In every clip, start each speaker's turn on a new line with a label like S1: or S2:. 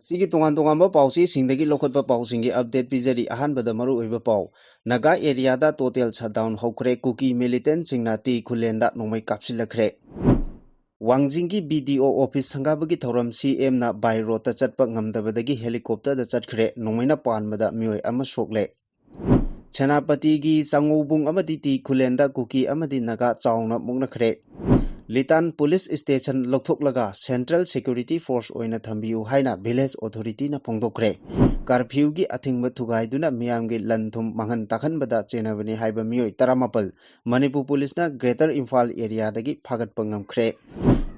S1: Sigi tongan pausi singdagi lokotba pausingi update pijari ahanbada maru oiba pau. Naga area da total shutdown hokre Kuki Millitant singna ti khulenda Nongmei Kapnaba. Wangjingi BDO office sangabagi thoram CM na by road ta chatpa ngamdabadagi helicopter da chatkre Nongmei panbada mioi ama sokle. Chanapati gi Sangubung amadi ti khulenda Kuki amadi Naga chauna Muknakhre. LEITAN Police Station Loktoklaga Central Security Force oina thambiu haina Village Authority na phongdokre. Curfew gi athingba thugaiduna miyamgi lanthum mangan takhanbada chenabani haiba mioi 18 Manipur Police na Greater Imphal area dagi phagatpa ngamkhre.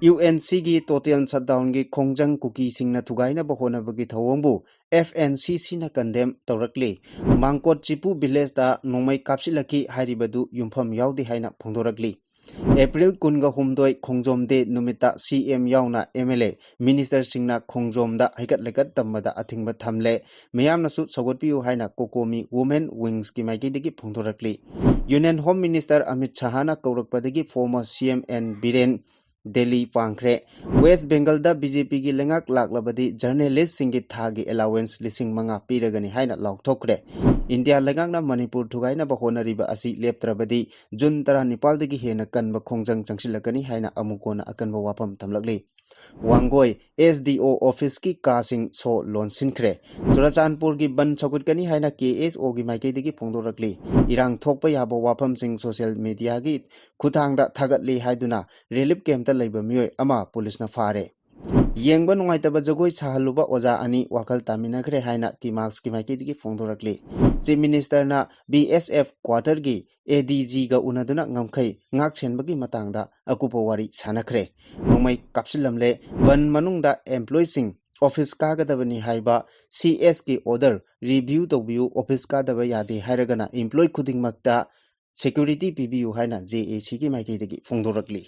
S1: UNC gi total shutdown gi khongjang Kuki singna thugaina bahona bagi thawongbu FNCC na condemn tawrakli. Mangkot Chipu Village da Nongmei Kapnaba hairibadu yumpham yaudi haina phongdorakli. April kunga humdoi khongjomde numita CM yauna MLA Minister singna khongjomda haigatlegat tammada athingba thamle miyamna su sawatpiu haina kokomi Women Wings ki maikidigi phongdorakli. Union Home Minister Amit Shahana kaurakpadagi former CM N Biren Delhi pangkhre. West Bengal da BJP gi lengak laklabadi journalist singi thagi allowance lising manga piragani haina laukthokre. India lengakna Manipur thugaina bahonariba asi leptrabadi June 19 dagi hena kanba khongjang changsilakani haina amukona akanba wapam thamlakli. Wangoi SDO office ki kasing so lonsinkre. Churachandpur gi ban chakutkani haina KSO gi maikidigi phongdorakli. Irang thokpa yaba wapam sing social media gi khuthangda thagatli haiduna relief camp ta leiba mioi ama police na fare. Yengba nungaitaba jagoi sahaluba oja ani wakal taminakre haina ki marks ki maikidigi phongdorakli. Chief Minister na BSF quarter gi ADG ga unaduna ngamkhai ngak chenbagi matangda akupa wari sanakre. Nongmei kapsilamle ban manungda employee sing office kagadabani haiba CS ki order review tawbiu office kadaba yade hairagana employee khudingmakta security pibiu haina JAC ki maikidigi phongdorakli.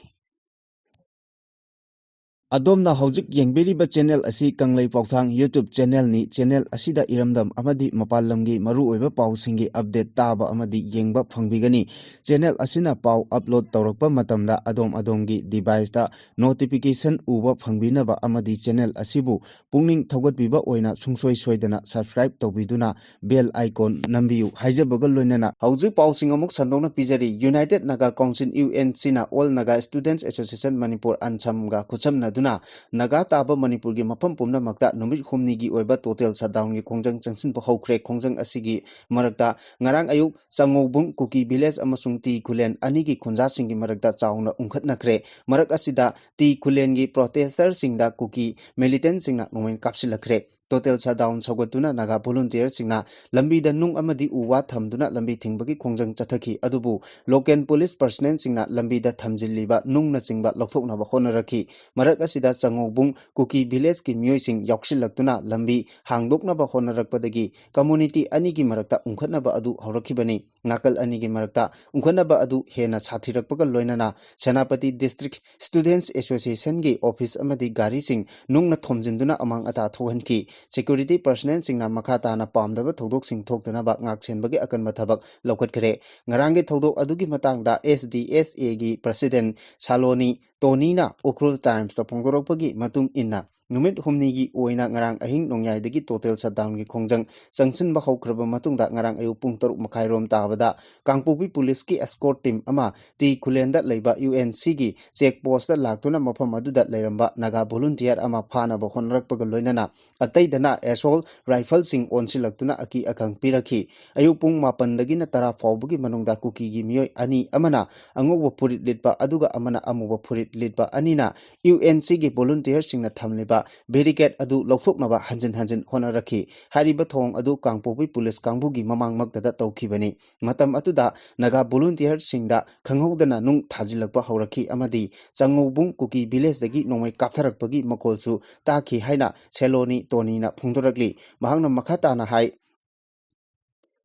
S1: Adomna hojik yengbiriba channel asi Kanglai Pauthang YouTube channel ni channel asida iramdam amadi mapalamgi maru oiba pausingi update taba amadi yengba phangbigani. Channel asina pau upload tawrakpa matamda adomgi device ta notification uba phangbinaba amadi channel asibu pungning thogatbiba oina sungsoi soidana subscribe tawbiduna bell icon nambiu haijabaga loinana hojik pausing amuk sandongna pijari United Naga Council UNC na All Naga Students Association Manipur Ansamga khuchamna Naga taba Manipur gi mafam pumna makta numit humni gi oiba total shutdown gi khongjang changsin pa hokre khongjang asigi marakta ngarang ayuk Sangobung Kuki village amasung ti khulen ani gi khunja singi marakta chauna ungkhatnakre marak asida ti khulen gi protester singda Kuki Millitant singna Nongmei Kapnaba total shutdown sagatuna Naga volunteer singna lambi da nung amadi uwa thamduna lambi thingbagi khongjang chathaki adubu local police personnel singna lambi da thamjilliba nung na singba lokthoknaba honaraki marak asida Sangobung Kuki village ki mioising yauksillatuna lambi hangdoknaba honarakpadagi community ani gi marakta ungkhatnaba adu haurakibani ngakal ani gi marakta ungkhatnaba adu hena sathirakpaga loinana Senapati District Students Association gi office amadi gari sing nungna thomjinduna amang ata thohanki security personnel singna makhata na pamdaba thodok sing thoktanaba ngakchenbagi akanba thabak lokhatkare ngarangi thodok adugi matangda SDSA gi president Saloni Tonina Ukrul Times ta phongdorokpagi matung inna numit humni gi oina ngarang ahing nongyai dagi total shutdown gi khongjang changsinba haukraba matungda ngarang ayu pung 3 makhairom tabada Kangpopi police ki escort team ama ti khulenda leiba UNC gi checkpost ta laktuna mafam aduda leiramba Naga volunteer ama phana ba honrakpaga loinana ataidana assault rifle sing onsilaktuna aki akang piraki ayu pung 9 dagi na 10 fawbugi manungda Kuki gi mioi ani amana angoba purit litpa aduga amana amuba purit litpa anina UNC gi volunteer singna thamliba barricade adu lokthoknaba hanjin honaraki hariba thong adu Kangpopi police kangbugi mamangmakda tawkhibani matam atuda Naga volunteer singda khanghodana nung thajilakpa hauraki amadi Sangobung Kuki village dagi Nongmei kaptharakpagi makolsu taki haina Seloni Tonina phongdorakli mahangna makhata na hai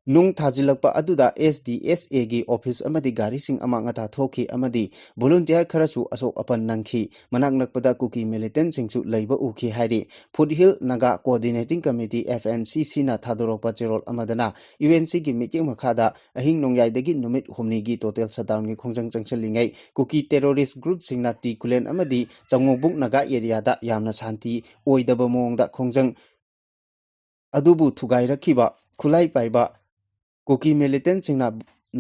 S1: nung thajilakpa aduda SDSA gi office amadi gari sing amang ata thoki amadi volunteer kharasu asok apan nangki manak nakpada Kuki Millitant singsu leiba uki hairi Foothill Naga Coordinating Committee FNCC na thadorokpa cherol amadana UNC gi meeting makhada ahing nongyai dagi numit humni gi total shutdown gi khongjang changsalingai Kuki terrorist group singna ti kulen amadi Sangobung Naga area da yamna shanti OIDABA Maongda khongjang अदुबु थुगाइरखिबा खुलाई पाइबा cookie militant सिंगना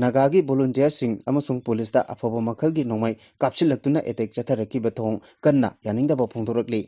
S1: नागागी volunteer सिंग अमसुंग police दा अफबा मखलगी नोंमै कापसिलक्तुना attack चथरखिबा थोंग कन्ना यानिंगदबा फोंदोरकली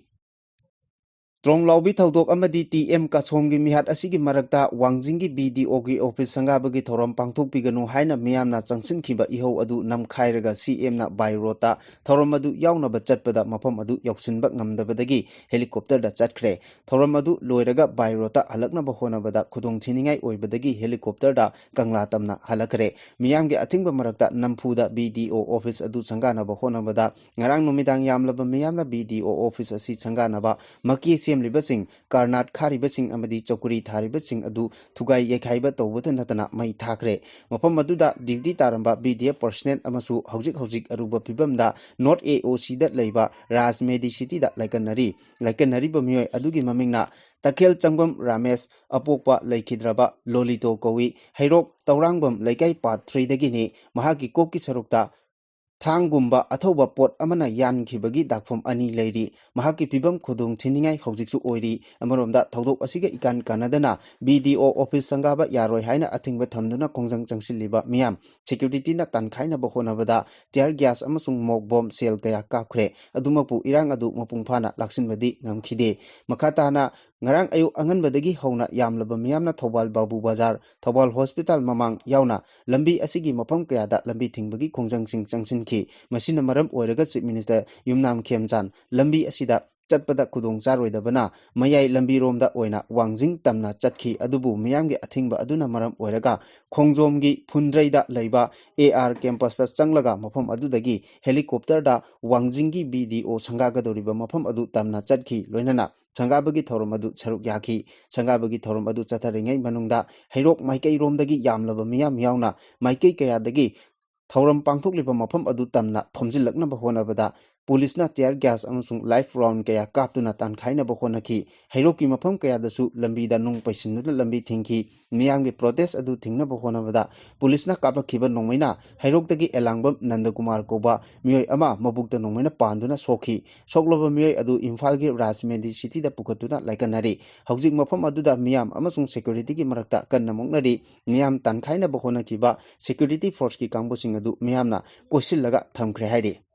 S1: Tronglaubi Thaudok Amadi TM Kasomgi Mihat Asigi Marakta Wangjingi BDOgi Office Sangabagi Thoram Pangthok Piganu Haina Miyamna Changsin Kiba Iho Adu Nam Khairaga CM na Bayrota Thoram Adu Yauna Bachatpada Mapam Adu Yoksinbak Namdabadagi Helicopter da Chatkre Thoram Adu Loiraga Bayrota Halakna Bahona Bada Kudong Tiningai Oibadagi Helicopter da Kangla Tamna Halakre Miyamgi Atingba Marakta Nampuda BDO Office Adu Sangana Bahona Bada Ngarang Numidang Yamlaba Miyamna BDO Office Asi Sangana Ba Maki Semlibasing Karnat Kharibasing Amadi Chokuri Tharibasing Adu Thugai Yekhaiba Tawuta Natana Mai Thakre Mapam Maduda Duty Taramba BDF personnel Amasu Hojik Aruba Pibamda North AOC that Laiba Raz Medi City that Laikanari Bamio Adugi Mamingna Takel Changbam Rames Apopa Laikidraba Lolito Kowi Hairok Taurangbam Laikai Part 3 Dagini Mahaki Koki Sarukta Thangumba Athoba Pot Amana Yan Kibagi Dakfom Ani Lady Mahaki Pibam Kudung Tiningai Hojiksu Oiri Amaromda Taudo Asiga Ikan Kanadana BDO Office Sangaba Yaroi Haina Atingba Tamduna Kongjang Changsiliba Miam Security na Tankaina Bahonabada Tear Gas Amasung Mok Bomb Sale Kaya Kapkre Adumapu Irang Adu Mapungpana Laksinbadi Ngamkide Makatana Ngarang Ayu Anganbadagi Hona Yamlaba Miamna Thobal Babu Bazar Thobal Hospital Mamang Yauna Lambi Asigi Mapam Kayada Lambi Tingbagi Kongjang Sing Changsin Ki Masina Maram Oiraga Chief Minister Yumnam Khemchan Lambi Asida Chatpada Kudong Charoidabana Mayai Lambi Romda Oina Wangjing Tamna Chatki Adubu Miyamgi Athingba Aduna Maram Oiraga Khongjomgi Phundraida Laiba AR Campus Changlaga Mafam Adudagi Helicopter da Wangjingi BDO Sangagadoriba Mafam Adu Tamna Chatki Loinana Sangabagi Thorum Adu Saruk Yaki Sangabagi Thorum Adu Chataringai Manungda Hairok Maikai Romdagi Yamlaba Miyam Yauna Maikai Kayadagi Thorum Pangthokliba Mafam Adu Tamna Thomjilakna Bahonabada Police tear gas amasung life round kaya kaptuna tankhaina bahonaki hairoki mafam kaya dasu lambi da nung paisinuna lambi thingki miyamgi protest adu thingna bahona bada police kaplakhiba nongmaina hairokdagi elangbam nandakumar koba miyoi ama mabukta nongmaina panduna sokhi sokloba miyoi adu Imphal gi Rajmedi city da pukatuna laikanari hawjik mafam adu da miyam amasung security gi marakta kanna moknari miyam tankhaina bahonaki ba security force ki kangbosing adu miyamna koisillaga thamkhre hairi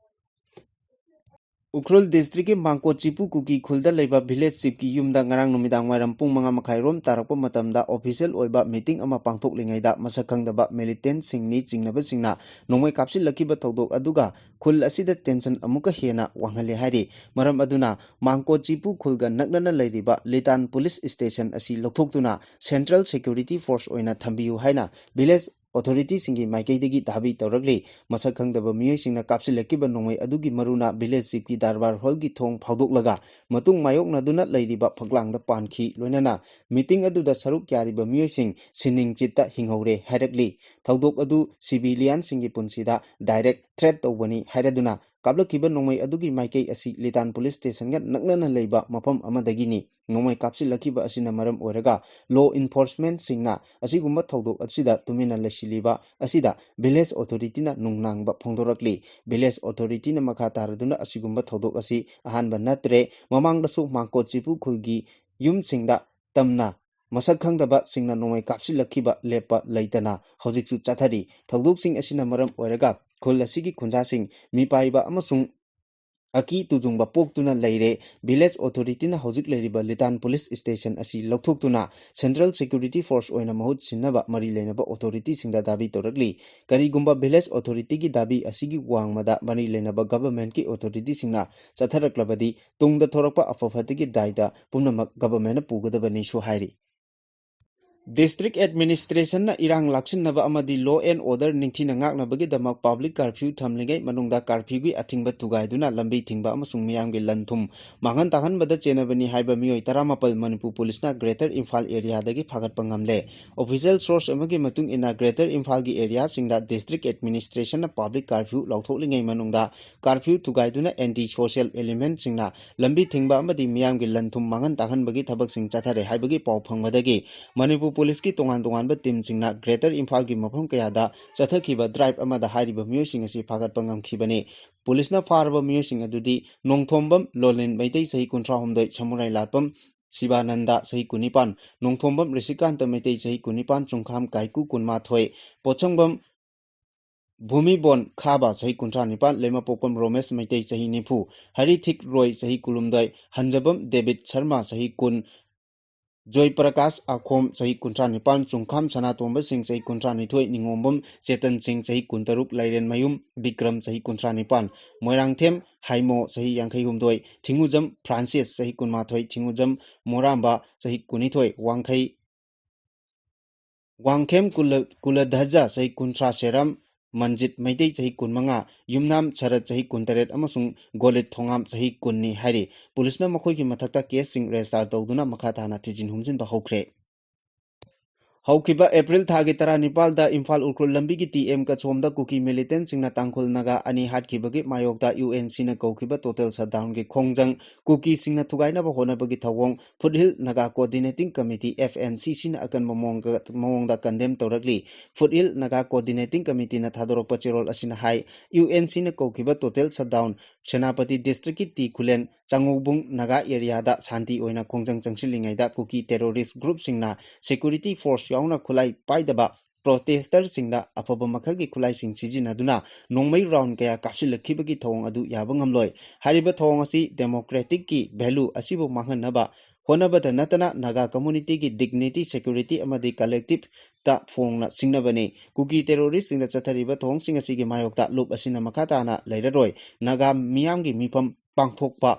S1: Ukhrul district ki Mangko Chipu Kuki Khulda Leba village chief ki yumda ngarang numidang wairam pung manga makhai rom tarakpa matamda official oiba meeting ama pangthoklingaida masakhangdaba militant singni chingnaba singna nongmai kapsilakiba thodok aduga khul asida tension amuka hena wanghale hari maram aduna Mangko Chipu khulga naknana leiriba LEITAN police station asi lokthokduna central security force oina thambiyu haina village authority singi maikaidagi dabi tawragli masakhangdaba miyoi singna kapsilakiba nongmai adugi maruna village chief ki darbar hall gi thong phaudoklaga matung mayokna duna leiriba phaklangda pankhi loinana meeting aduda saruk kyariba miyoi sing sining chitta hinghore hairagli thaudok adu civilian singi punsida direct threat tawbani hairaduna Kaplakiba nongmai adugi maikei asi LEITAN police station ga naknana leiba mafam amadagini nongmai kapsilakiba asina maram oiraga law enforcement singna asigumba thodok asida tumina lesiliba asida village authority na nungnangba phongdorakli village authority na makha taraduna asigumba thodok asi ahanba natre mamangdasu Mangko Chipu khulgi yum singda tamna Masakhangdaba singna nongmai kapsilakiba lepa leitana hojiksu chathari thodok sing asina maram oiraga khul asigi khunja sing mipaiba amasung aki tujungba poktuna leire village authority na hojik leiriba LEITAN police station asi lokthokduna central security force oina mahut sinnaba mari leinaba authority singda dabi toragli karigumba village authority gi dabi asigi wangmada mari leinaba government ki authority singna chatharaklabadi tungda thorakpa afafatigi daida pumnamak government na pugadabani so hairi District Administration na irang laksinaba amadi law and order ningthina ngaknabagi damak public curfew thamlingai manungda curfew gi athingba tugaiduna lambi thingba amasung miyamgi lanthum mangan tahanbada chenabani haiba miyoi 18 Manipur police na Greater Imphal area dagi phagatpa ngamle official source amagi matung ina Greater Imphal gi area singda District Administration na public curfew lauthoklingai manungda curfew tugaiduna anti social element singna lambi thingba amadi miyamgi lanthum mangan tahanbagi thabak sing chathare haibagi paw phangmadagi Manipur police ki tongan team singna Greater Imphal ki mafam kayada chathakiba drive amada hairiba miyoi sing asi phagatpa ngamkhibani police na faraba miyoi sing adudi nongthombam lolin Meitei sahi 38 samurai latpam Sibananda Sahi Kunipan, Nongthombam Risikanta Meitei Sahi Kunipan, Chungkham Kaiku Kunmathoi, Pochangbam Bhumi Bon Khaba Sahi Kuntranipan, Lema Popam Romes Meitei Sahi Nipu, Harithik Roy Sahi Kulumdai, Hanjabam David Sharma Sahi Kun, Joy Prakash Akhom Sahi Kuntranipan, Chungkham Sanatomba Singh Sahi Kuntranithoi, Ningombam Chetan Singh Sahi Kuntaruk, Lairen Mayum, Bikram Sahi Kuntranipan, Moirangthem Haimo Sahi Yankei Humdoi, Tingujam Francis Sahi Kunmathoi, Tingujam Moramba Sahi Kunithoi, Wangkhem Kuladhaja Sahi Kuntra Seram, Manjit Meitei Sahi Kunmanga, Yumnam Charat Sahi Kuntaret Amasung Golit Thongam Sahi Kunni Hari, Pulisna Makoi ki Mathakta Case Sing Restar Tawduna Makhatana Tijin Humjin Bahokre. Haukiba April Thagi Tara Nepalda Imphal Urkul Lambigi TM Kachomda Kuki Militant Singna Tangkhul Naga Ani Hatkibagi Mayokda UNC na Kaukiba Total Shutdown Gi Khongjang Kuki Singna Thugainaba Honabagi Thawong Foothill Naga Coordinating Committee FNCC na Akanba Maongda Condemn Torakli Foothill Naga Coordinating Committee na Thadorokpa Chirol Asina Hai UNC na Kaukiba Total Shutdown Senapati District ki Ti Khulen Changubung Naga area da Santi Oina Khongjang Changsilingaida Kuki terrorist group Singna security force yauna khulai paidaba protester singda afaba makhagi khulai sing sijinaduna nongmai round kaya kapsilakibagi thawong adu yaba ngamloi hariba thawong asi democratic ki value asibu manghanaba honabada natana naga community ki dignity security amadi collective ta phongna singnabani kuki terrorist singda chathariba thawong sing asigi mayokta loop asina makhatana leiraroi naga miyamgi mifam pangthokpam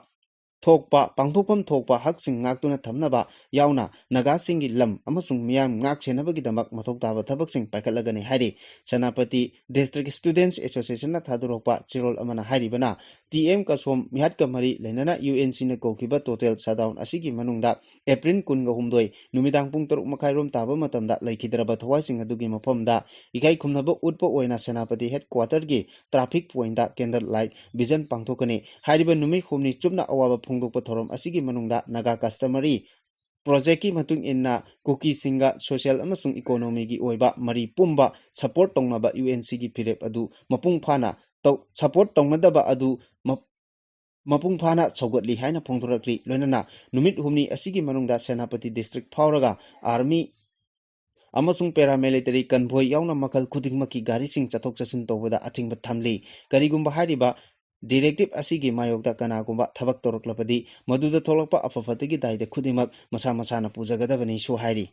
S1: thokpa haksing ngaktuna thamnaba yauna naga singi lam amasung miyam ngak chenabagi damak mathok taba thabaksing paikhatlagani hari Senapati District Students Association na thadurokpa chirol amana haribana TM kasom mihat kamari lenana UNC na kokiba total shutdown asigi manungda April 13 numidang pung 3 makairom taba matamda laikhidraba thawaising adugi mafamda ikai khumnaba utpa oina Senapati headquarter gi traffic point da candle light vision pangthokani hariba numi khumni chupna awaba phungdokpa thorom asigi manungda naga customary project ki matung inna Kuki singa social amasung economy gi oiba mari pumba support tongnaba UNC gi phirep adu mapung phana support tongnadaba adu mapung phana chogotli haina phongdorakli loinana numit humni asigi manungda Senapati district phauraga army amasung paramilitary convoy yauna makal khudingmaki gari sing chathok chasin tawbada athingba thamli karigumba hariba directive asigi mayokda kanagumba thabak toroklapadi maduda tholokpa afafatigi daide khudimak masa masana pujagadabani so hairi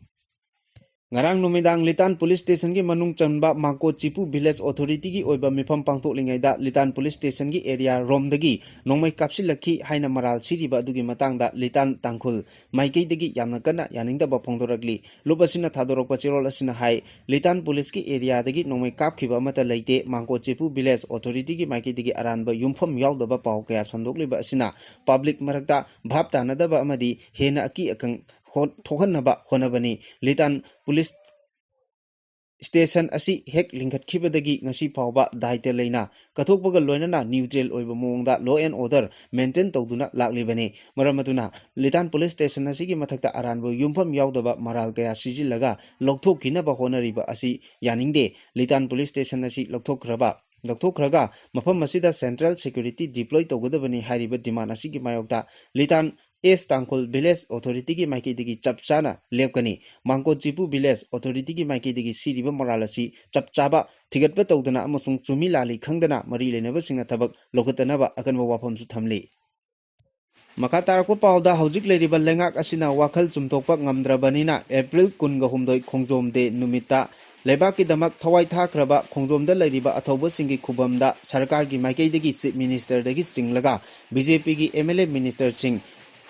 S1: Ngarang numidang LEITAN Police Station ki manung chanba Mangko Chipu Village Authority ki oiba mifam pangthoklingaida LEITAN Police Station ki area romdagi nongmai kapsilakhi haina maral siriba adugi matangda LEITAN tangkhul maikeidagi yamna kana yaningdaba phongdorakli lupasina thadorokpa chirol asina hai LEITAN Police ki area dagi nongmai kapkhiba amata leite Mangko Chipu Village Authority ki maikeidagi aranba yumpham yaudaba pau kaya sandokliba asina public marakta bhab tanadaba amadi hena aki akang thohanaba honabani LEITAN Police Station asi hek lingkhatkibadagi ngasi phawba daite leina kathokbaga loinana neutral oiba mongda law and order maintain tawduna laklibani maramaduna LEITAN Police Station asigi mathakta aranbu yumpham yaudaba maral kaya sijilaga lokthokkinaba honariba asi yaningde LEITAN Police Station asi lokthokraga mafam masida central security deploy tawgadabani hariba demand asigi mayokta LEITAN East Tangkhul Village Authority ki maikeidagi chapchana lepkani Mangko Chipu Village Authority ki maikeidagi siriba moralasi chapchaba thigatpa tawdana amasung chumi lali khangdana mari lenaba singna thabak lokatanaba akanba wafamsu thamli Makatarakpa pauda haujik leiriba lengak asina wakhal chumthokpa ngamdrabanina April 13 khongjomde numita Lebaki damak thawai thakraba khongjomda leiriba athauba singi khubamda sarkar gi maikeidagi chief minister dagi singlaga BJP gi MLA minister sing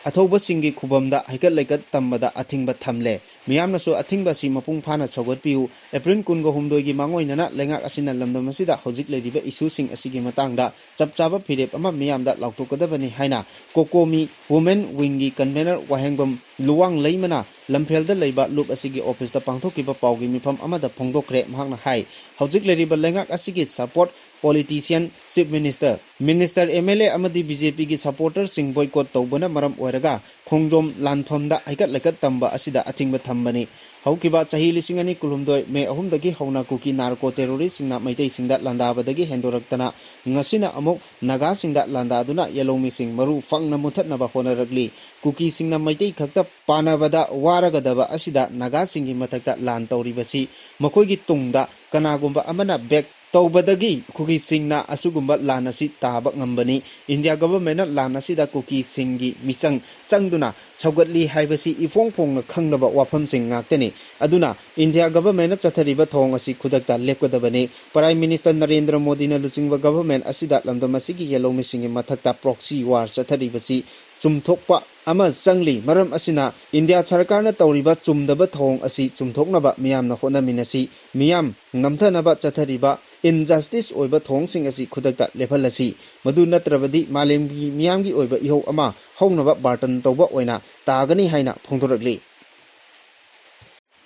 S1: athauba singi khubamda haikat laikat tambada athingba thamle miyamnasu athingba si mapung phana sawatpiu April 13 gi mangoinana lengak asina lamdam asida hojik leiriba issue sing asigi matangda chapchaba phirep ama miyamda lautokadabani haina kokomi women wing gi convener wahengbam luwang leimana lamfelda leiba loop asigi office da pangthokiba paugi mifam amada phongdokre mahakna hai hojik leiriba lengak asigi support politician chief minister MLA amadi BJP gi supporter sing boycott tawbana maram oiraga khongjom lanfamda haikat laikat tamba asida athingba thambani haukiba chahi lisingani kulumdoi me ahumdagi hauna kuki narco terrorist singna meitei singda landabadagi hendoraktana ngasina amok naga singda landaduna yelomi sing maru fangna muthatnaba honarakli kuki singna meitei khakta पानबदा वारगदबा असिदा नागासिंगी मथक्ता lawn तौरिबसी मखोइगी तुंगदा कनागुंबा Amna bake तौबदगी cookie सिंगना असुगुंबा लान असि ताबा ngambani India government लान असिदा cookie सिंगी मिचंग चंगदुना छौगतली हाइबसी इफोंग फोंगना खंगनबा वाफम सिंग ngakteni aduna India government चथरिबा थोंग असि खुदकता लेपकदबने prime minister Narendra Modi ना लुचिंगबा government असिदा लमदम असिगी येलोमी सिंगी मथक्ता proxy वार चथरिबसी चुमथोकपा अमा चंगली मरम असिना India सरकार ना तौरिबा चुमदबा थोंग असि चुमथोकनबा मियामना होनामिनसी मियाम ngamthanaba chathariba injustice oiba thongsing asi khudakta lephalasi madu natrabadi malemgi miyamgi oiba ihau ama hownaba barton toba oina tagani haina phongdorakli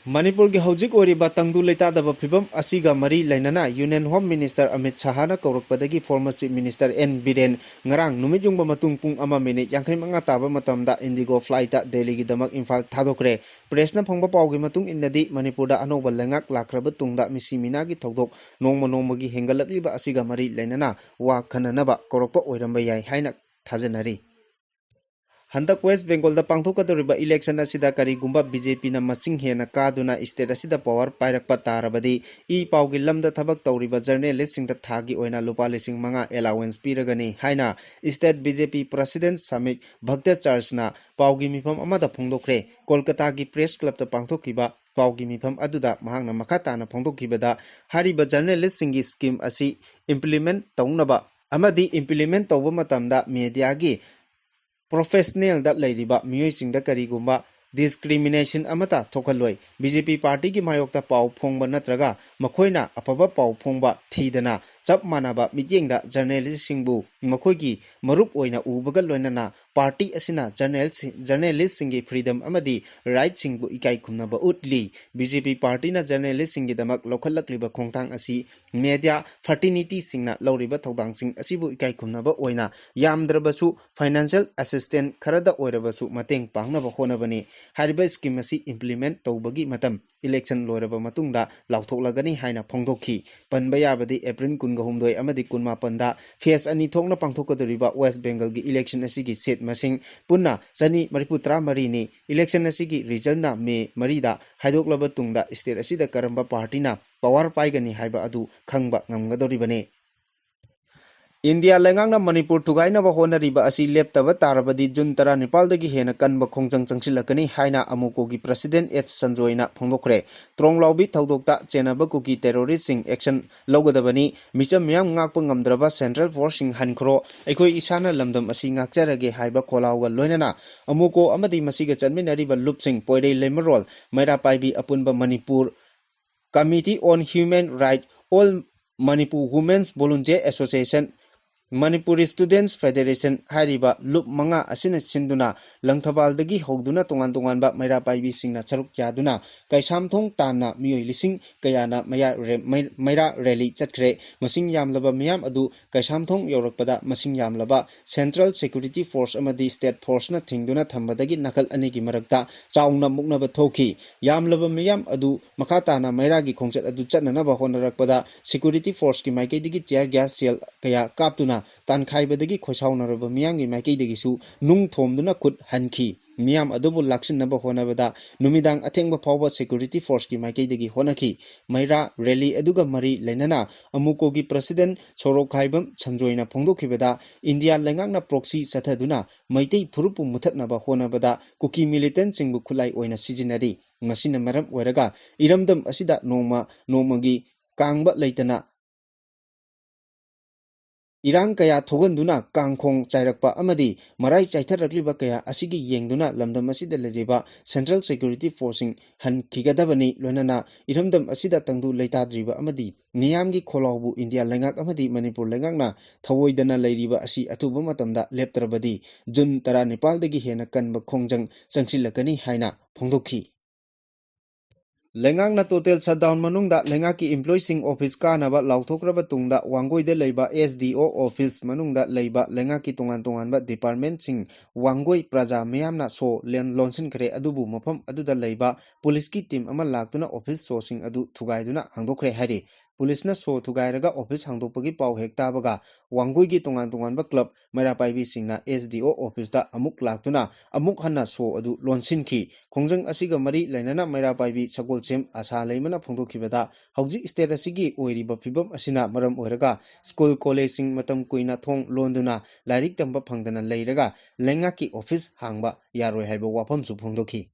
S1: Manipur की हौजिक ओरिबा तंगदु लेतादबा फिबम असिगा मरी लाइनना यूनियन होम मिनिस्टर अमित शाहना कौरकपदगी former chief minister N Biren ngarang नुमिजुंगबा मतुंग पुंग अमा मिनिट 55 ताबा मतमदा इंडिगो फ्लाइट दिल्ली की दमक इंफाल थादोकरे प्रेसना फंगबा पावगी मतुंग इन्नदी मणिपुरदा अनोबा लेंगाक लाख्रबा तुंगदा मिसी मिनागी थौदोक नोंगमा नोंगमागी हेंगलकलिबा असिगा मरी लाइनना वा खननबा कौरकपा ओइरंबा याय हाइना थाजनरी हंदक वेस्ट बेंगल पांथोकदौरिबा इलेक्शन असिदा करिगुंबा बीजेपी ना मसिंग हेना कादुना स्टेट असिदा पावर पाइरकपा तारबदी ई पावगी लमदा थबक तौरिबा जर्नलिस्ट सिंगदा थागी ओइना लुपा लिसिंग मंगा अलाउंस पीरगनी हाइना स्टेट बीजेपी प्रेसिडेंट समिट भक्त चर्चना पावगी मिफम अमदा फोंदोखरे कोलकाता की प्रेस क्लब ता पांथोकिबा पावगी मिफम अदुदा महांगना मखा ताना फोंदोखिबदा हारिबा जर्नलिस्ट सिंगी स्कीम असि इंप्लीमेंट तौनबा अमदी इंप्लीमेंट तौबा मतमदा मीडिया की प्रोफेशनल दा लैरिबा मियोइसिंगदा करिगुंबा डिस्क्रिमिनेशन अमता थोखलोय बीजेपी पार्टी की मायोक्ता पाव फोंगबा नत्रगा मखोइना अफबा पाव फोंगबा थीदना चप मानबा मिटिंगदा जर्नलिस्ट सिंगबु मखोइगी मरुप ओइना उबगा लोइनना पार्टी असिना जर्नलिस्ट सिंगी फ्रीडम अमदी राइट सिंगबु इकाई खुमनबा उटली बीजेपी पार्टी ना जर्नलिस्ट सिंगी दमक लोखलकलिबा खोंगथांग असि मीडिया फर्टिनिटी सिंगना लौरिबा थौदांग सिंग असिबु इकाई खुमनबा ओइना यामद्रबसु फाइनेंशियल असिस्टेंट खरदा ओइरबसु मतेंग पांगनबा होनबनी हारिबा स्कीम असि इंप्लीमेंट तौबगी मतम इलेक्शन लोरबा मतुंगदा लाउथोकलगनी हाइना फोंदोखी पनबा याबदी एप्रिल 19 अमदी 19 दा फेस अनि थोकना पांथोकदरिबा वेस्ट बेंगल की इलेक्शन असिगी सीट मसिंग पुन्ना चनी मरिपुत्रा मरीनी इलेक्शन असिगी रिजल्ट ना मे मरीदा हाइदोकलबा तुंगदा स्टेट असिदा करंबा पार्टीना पावर पाइगनी हाइबा अदु खंगबा ngamgadoribane इंडिया लेंगांगना मणिपुर थुगाइनबा होनरिबा असि लेप्तबा तारबदी जून 19 दगी हेना कनबा खोंजंग चंगसिलकनी हाइना अमुकोगी प्रेसिडेंट एच संजोइना फोंदोखरे त्रोंगलाउबी थौदोकता चेनबा कुकी टेररिस्ट सिंग एक्शन लौगदबनी मिचम मियाम ngakpa ngamdraba सेंट्रल फोर्स सिंग हनखरो एखोइ इसाना लमदम असि ngakjarage हाइबा खोलाउगा लोइनना अमुको अमदी मसिगा चनमिनरिबा लुप सिंग पोइरे लेमरोल मैरा पाइबी अपुनबा Manipur committee on human right all Manipur women's volunteer association Manipuri Students Federation हारिबा लुप मंगा असिना सिंदुना लंगथबालदगी हौदुना तोंगान तोंगानबा मैरा पाइबी सिंगना सरुक यादुना कैसामथोंग ताना मियोइ लिसिंग कयाना मैरा रैली चटखरे मसिंग यामलबा मियाम अदु कैसामथोंग यौरकपदा मसिंग यामलबा सेंट्रल सिक्योरिटी फोर्स अमदी स्टेट फोर्स ना थिंगदुना थंबदगी नकल अनेगी मरक्ता चाउना मुकनबा थोखी यामलबा मियाम अदु मखा ताना मैरागी खोंचत अदु चटननबा होनरकपदा सिक्योरिटी फोर्स की माइकेदगी टियर गैस सेल कया कापतुना तानखाइबदगी खोसाउनरबा मियामगी माइकेदगिसु नुंग थोमदुना खुद हनखी मियाम अदुबु लाक्सिनबा होनबदा नुमिदांग अथेंगबा फावबा सिक्योरिटी फोर्स की माइकेदगी होनखी मैरा रैली अदुगा मरी लेनना अमुकोगी प्रेसिडेंट सोरोखाइबम संजोइना फोंदोखिबदा इंडिया लेंगांगना प्रॉक्सी चथदुना मैतेई फुरुपु मुथतनबा होनबदा कुकी मिलिटेंट सिंगबु खुलाई ओइना सिजिनरी मसिना मरम ओइरगा इरमदम असिदा नोमगी कांगबा लेइतना इरांग कया थोगनदुना कांगखोंग चाइरकपा अमदी मराई चाइथरकलिबा कया असिगी येंगदुना लमदम असिदा लेरिबा सेंट्रल सिक्योरिटी फोर्सिंग हन खिगदबनी लोनना इरमदम असिदा तंगदु लेताद्रिबा अमदी नियामगी खोलावबु इंडिया लेंगाक अमदी मणिपुर लेंगाकना थवोइदना लेरिबा असि अथुबा मतमदा लेप्तरबदी जून 19 दगी हेना कनबा खोंजंग चंगसिलकनी हाइना फोंदोखी लेंगांगना टोटल शटडाउन मनुंगदा लेंगाकी एम्प्लॉयसिंग ऑफिस कानबा लाउथोक्रबा तुंगदा वांगोइदा लेबा एसडीओ ऑफिस मनुंगदा लेबा लेंगाकी तोंगान तोंगानबा डिपार्टमेंट सिंग वांगोइ प्रजा मयामना सो लोनसिनखरे अदुबु मफम अदुदा लेबा पुलिस की टीम अमा लाक्तुना ऑफिस सोसिंग अदु थुगाइदुना हांदोखरे हारि पुलिसना सो थुगाइरगा ऑफिस हांदोकपगी पाव हेक ताबगा वांगुइगी तोंगान तोंगानबा क्लब मैरापाइबी सिंगना एसडीओ ऑफिस दा अमुक लाक्तुना अमुक हन्ना सो अदु लोनसिनखी खोंजंग असिगा मरी लैनना मैरापाइबी सगोलसेम आशा लेमना फोंदोखिबदा हौजिक स्टेट असिगी ओइरिबा फिबम असिना मरम ओइरगा स्कूल कॉलेज सिंग मतम कुइना थोंग लोंदुना लाइरिक तंबा फंगदना लेरगा लेंगाकी ऑफिस हांगबा यारोय हाइबा वाफमसु फोंदोखी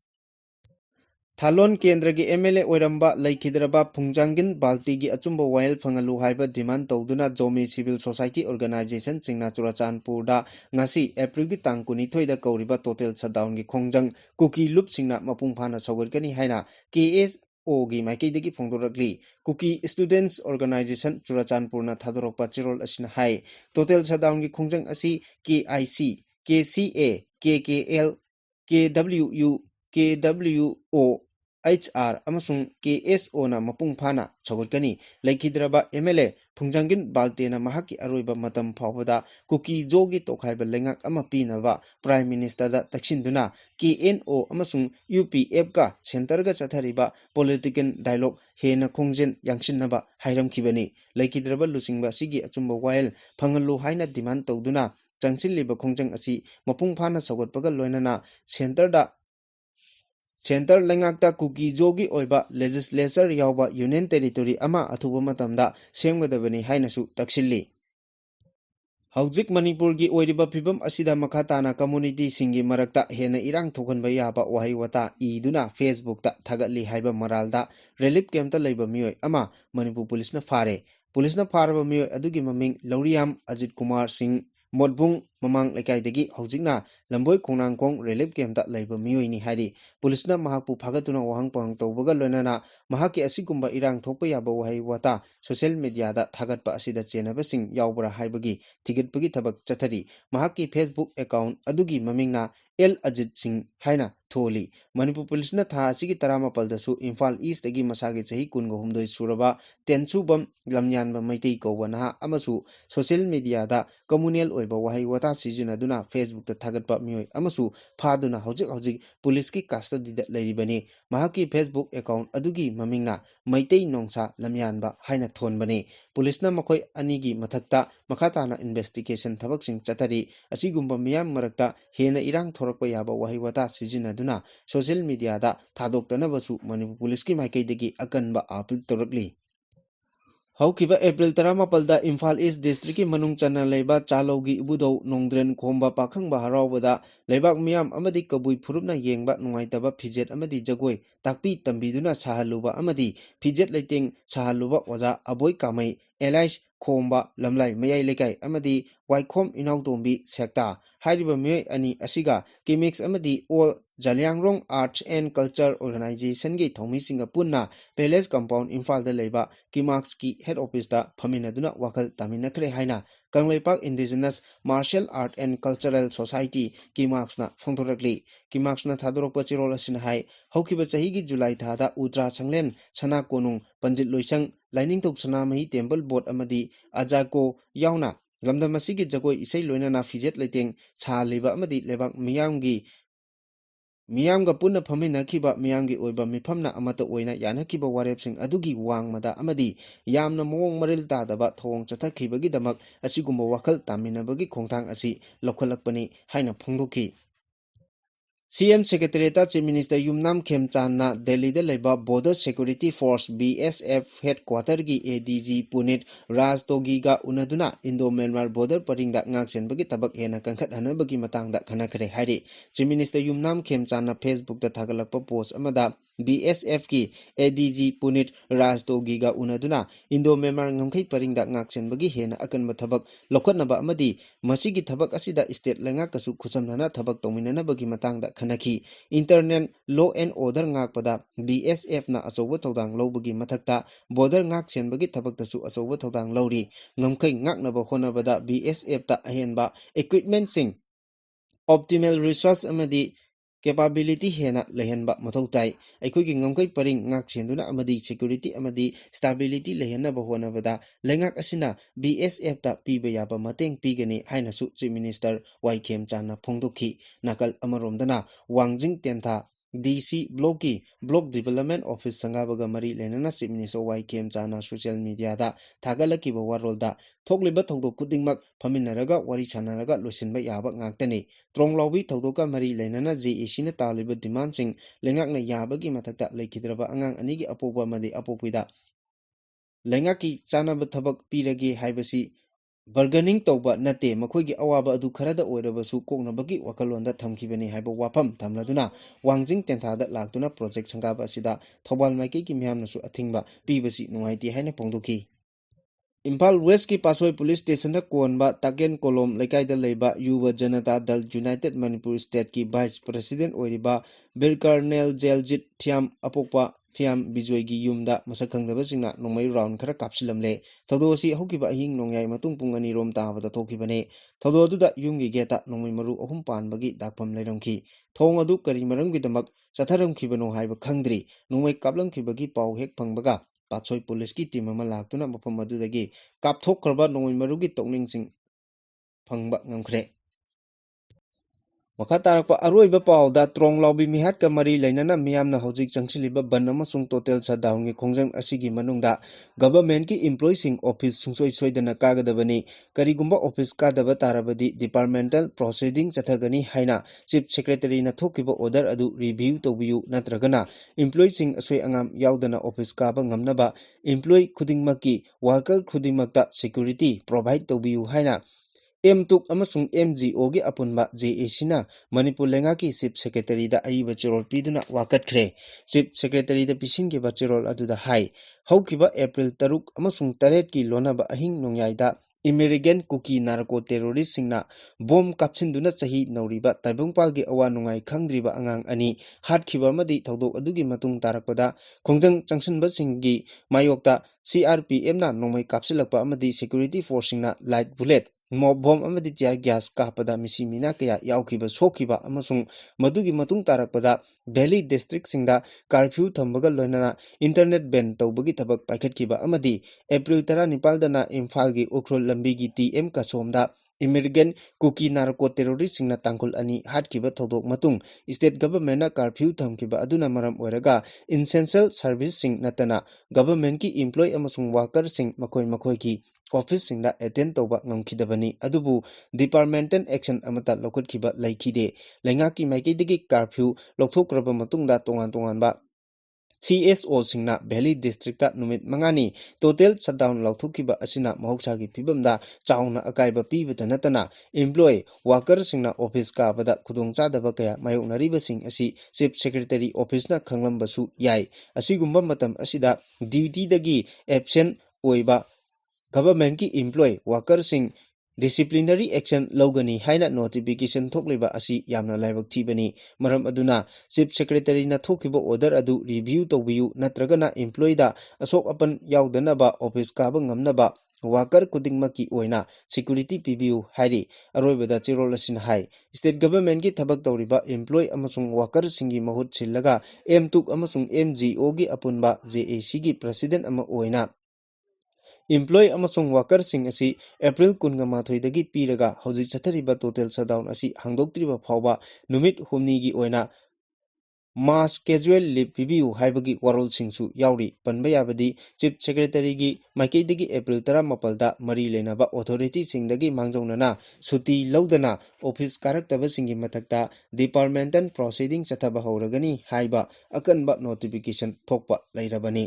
S1: थालोन केंद्र की एमएलए ओइरंबा लैखिद्रबा फुंगजांगिन बाल्टी की अचुंबा वायल फंगलु हाइबा डिमांड तौदुना जोमी सिविल सोसाइटी ऑर्गेनाइजेशन सिंगना चुराचानपुरदा ngasi एप्रिल की तांग 22 दा कौरिबा टोटल शटडाउन की खोंजंग कुकी लुप सिंगना मपुंग फाना सवरगनी हाइना KSO की माइकेदगी फोंदोरकली कुकी स्टूडेंट्स ऑर्गेनाइजेशन चुराचानपुरना थादोरकपा चिरोल असिना हाइ टोटल शटडाउन की खोंजंग असि KIC KCA KKL KWU KWO HR अमसुंग KSO ना मपुंग फाना सगोटकनी लैखिद्रबा MLA फुंगजांगिन बाल्टेना महाकी अरोइबा मतम फावदा कुकी जोगी तोखाइबा लेंगाक अमा पीनबा प्राइम मिनिस्टर दा तक्सिनदुना KNO अमसुंग UPF का सेंटर गा चथरिबा पॉलिटिकल डायलॉग हेना खोंजेन यांगसिनबा हाइरमखिबनी लैखिद्रबा लुसिंगबा सिगी अचुंबा वायल फंगलु हाइना डिमांड तौदुना चंगसिलिबा खोंजंग असि मपुंग फाना सगोटपगा लोइनना सेंटर लेंगाक्ता कुकी जोगी ओइबा लेजिस्लेचर यावबा यूनियन टेरिटोरी अमा अथुबा मतमदा सेमगदबनी हाइनसु तक्सिल्ली हौजिक मणिपुर की ओइरिबा फिबम असिदा मखाताना कम्युनिटी सिंगी मरक्ता हेना इरांग थोखनबा याबा वहाई वता ईदुना फेसबुक ता थागतली हाइबा मरालदा रिलीफ कैंप ता लैबा मियोय अमा मणिपुर पुलिसना फारबा मियोय अदुगी ममिंग लौरियाम अजित कुमार सिंह मोटबुंग ममांग लेकाइदगी हौजिकना लंबोय खोंनांगकोंग रिलीफ कैंप ता लैबा मियोयनी हाइरी पुलिसना महाकु फागतुना वहांग पंग तौबगा लोइनना महाकी असिगुंबा इरांग थोकपा याबा वहाई वता सोशल मीडिया दा थागतपा असिदा चेनबसिंग यावबरा हाइबगी थिगतपगी थबक चथरी महाकी फेसबुक अकाउंट अदुगी ममिंगना एल अजित सिंह हाइना थोली मणिपुर पुलिसना था असिगी 17 इम्फाल ईस्ट दगी मसागी चही 19 सुरबा तेंसुबम लमयानबा मैतेई कौबा नहा अमसु सोशल मीडिया दा कम्युनल ओइबा वहाई वता सिजिनदुना फेसबुक ता थागतपा मियोय अमसु फादुना हौजिक पुलिस की कस्टडी दा लैरिबनी महाकी फेसबुक अकाउंट अदुगी ममिंगना मैतेई नोंसा लमयानबा हाइना थोनबनी पुलिसना मखोय अनिगी मथक्ता मखाताना इन्वेस्टिगेशन थबकसिंग चतरी असिगुंबा मियाम मरक्ता हेना इरांग थोरकपा याबा वहाई वता सिजिनदुना सोशल मीडिया दा थादोक्तनबसु मणिपुर पुलिस की माइकैदगी अकनबा अपील तौरकली हौकिबा एप्रिल 18 इम्फाल ईस्ट डिस्ट्रिक्ट की मनुंग चन्ना लेबा चालौगी इबुदौ नोंद्रेन खोंबा पाखंबा हरावबदा लेबाक मियाम अमदी कबुई फुरुपना येंगबा नुंगाइतबा फिजेट अमदी जगोय ताकपी तंबीदुना साहलुबा अमदी फिजेट लेटेंग साहलुबा ओजा अबोय कामै एलाइस खोंबा लमलाई मयाई लेकाई अमदी वाइखोम इनाउतोंबी सेक्टा हाइरिबा मियोय अनि असिगा किमिक्स अमदी all Zeliangrong arts and culture organisation की थौमिसिंगा पुन्ना पैलेस कंपाउंड इम्फाल दा लेबा किमाक्स की हेड ऑफिस दा फमिनदुना वखल तामिनखरे हाइना Kangleipak indigenous martial art and cultural society किमाक्सना फोंदोरकली किमाक्सना थादोरकपा चिरोल असिना हाइ हौकिबा चहीगी जुलाई थादा उद्रा संगलेन सना कोनुंग पंडित लोइसंग लाइनिंगथौक सनामही टेम्पल बोर्ड अमदी अजाको यावना लमदम असिगी जगोय इसै लोइनना फिजेट लेटेंग सालिबा अमदी लेबाक मियामगा पुन्ना फमिनखिबा मियामगी ओइबा मिफमना अमता ओइना यानखिबा वारेपसिंग अदुगी वांगमदा अमदी यामना मोंग मरिल तादबा थोंग चथखिबगिदमक असिगुंबा वखल तामिनबगी खोंथांग असि लौखलकपनी हाइना फोंदोखि CM Secretariat Chief Minister Yumnam Khemchandna Delhi da leba Border Security Force BSF Headquarter gi ADG Punit Rajtogi ga unaduna Indo-Myanmar Border paring da ngaksenbagi tabak hena kangkhat hanabagi matang da khanakhre hari Chief Minister Yumnam Khemchandna Facebook da thagalakpa post amada BSF ki ADG Punit Rajtogi ga unaduna Indo-Myanmar ngamkhai paring da ngaksenbagi hena akanba thabak lokhatnaba amadi masigi thabak asida state lengak kasu khusamnana thabak tawminanabagi matang da खनखी internal law and order ngakpada BSF na achoba thodang lobagi mathakta border ngak chenbagi thabaktasu achoba thodang lori ngamkhai ngaknaba honabada BSF ta ahenba equipment sing optimal research amadi capability hena lehenba mathautai aikogi ngamkai paring ngak chenduna amadi security amadi stability lehenaba honabada lengak asina BSF ta piba yaba mateng pigani haina su Chief Minister Khemchandna phongdokhi nakal amaromdana wangjing tentha DC Bloki Block Development Office Sangabaga Mari Lenana Chief Minister YKM Chana social media da Thagalakiba warolda Thokliba Thogdok Kudingmak Paminaraga Wari Chanaraga Lusinba Yaba Ngaktani Tronglaubi Thodoka Mari Lenana JEC na Taliba Demandsing Lengakna Yabagi Matata Lakidraba Angang Anigi Apoba Madi Apopida Lengaki Chanaba Tabak Piragi Haibasi Bargaining tauba nate makhoi awaba adu kharada oirabasu koknabagi wakalonda thamkibani haiba wafam thamladuna wangjing tenthada laktuna project sangaba asida thobal maike ki miyamnasu athingba pibasi nungaiti haina pongdoki Imphal West ki Pasoi Police Station da konba Taken Kolom Lekaida Leiba Yuva Janata Dal United Manipur State ki Vice President oiriba Birkarnel Jeljit Thiam Apokpa Thiam Bijoy gi yumda masakangdaba singna nongmai round khara kapsilamle thodo si hokiba ahing nongyai matung pung ani rom tabada thokibane thodo aduda yumgi geta nongmai maru ahum panbagi dakpam leiramki thong adu kari maramgi damak chatharam khibano haiba khangdri nongmai kaplam khibagi pau hek phangbaga Pasoi Police ki team ama laktuna mafam adudagi kapthokkraba nongmai marugi tokningsing phangba ngamkhre Makatarapa Aroiba Pao da Tronglaubi Mihat ka Mari Lainana Miyamna Hojik Changsiliba Ban amasung Total Shutdown ngi Khongjang asigi manungda Government ki Employees Office sungsoi soidana kagadabani Karigumba Office kadaba tarabadi Departmental Proceeding chathagani haina Chief Secretary na thokiba order adu review tobiyu natragana Employees asoi angam yaudana Office kaba ngamnaba Employee khudingmaki Worker khudingmakta Security provide tobiyu haina M2 amasung MGO gi apunba JAC na Manipur Lengaki Chief Secretary da aiba chirol piduna wakatkre Chief Secretary da pisingi ba chirol aduda hai haukiba April 3 amasung 8 ki lonaba ahing nongyai da American Kuki narco terrorist singna bomb kapsinduna chahi nauriba taibungpal gi awa nungai khangdriba angang ani hatkhiba amadi thodok adugi matung tarakpada khongjang changsinba singi mayokta CRPM na nongmai kapsilakpa amadi security force singna light bullet mob bomb amadi tear gas kapada misi mina kaya yaukhiba sokhiba amasung madugi matung tarakpada Valley district singda curfew thambaga loinana internet ban tawbagi thabak paikhatkiba amadi April 19 dana Imphal gi ukrol lambi gi TM kasomda American Kuki narco terrorist singna tangkul ani hatkiba thodok matung state government na curfew thamkiba aduna maram oiraga essential service sing natana government ki employee amasung worker sing makoi ki office singda attend tawba ngamkhidabani adubu departmental action amata lokotkiba laikhide lengaki maikidigi curfew lokthokraba matungda tongan ba CSO singna Valley district ta numit mangani total shutdown lauthukiba asina mahoksa gi pibamda chauna akaiba pibata natana employee worker singna office ka bada khudong chadaba kaya mayoknariba sing asi chief secretary office na khanglambasu yai asigumba matam asida duty dagi absent oiba government ki employee worker sing disciplinary action logani haina notification thokliba asi yamna laibak thibani maram aduna chief secretary na thokiba order adu review tobiyu natragana employee da asok apan yaudanaba office kaba ngamnaba worker kudingmaki oina security pibiyu hairi aroibada chirol asin hai state government ki thabak tawriba employee amasung worker singi mahut sillaga M2 amasung MGO gi apunba JAC gi president ama oina employee amasung worker sing asi April 18 dagi piraga hauji chathariba total shutdown asi hangdoktriba phawba numit humni gi oina mass casual leave pibiu haibagi warol singsu yauri panba yabadi chief secretary gi maikeidagi April 18 da mari lenaba authority singdagi mangjawnana suti laudana office karaktaba singi mathakta departmental proceeding chathaba hauragani haiba akanba notification thokpa leirabani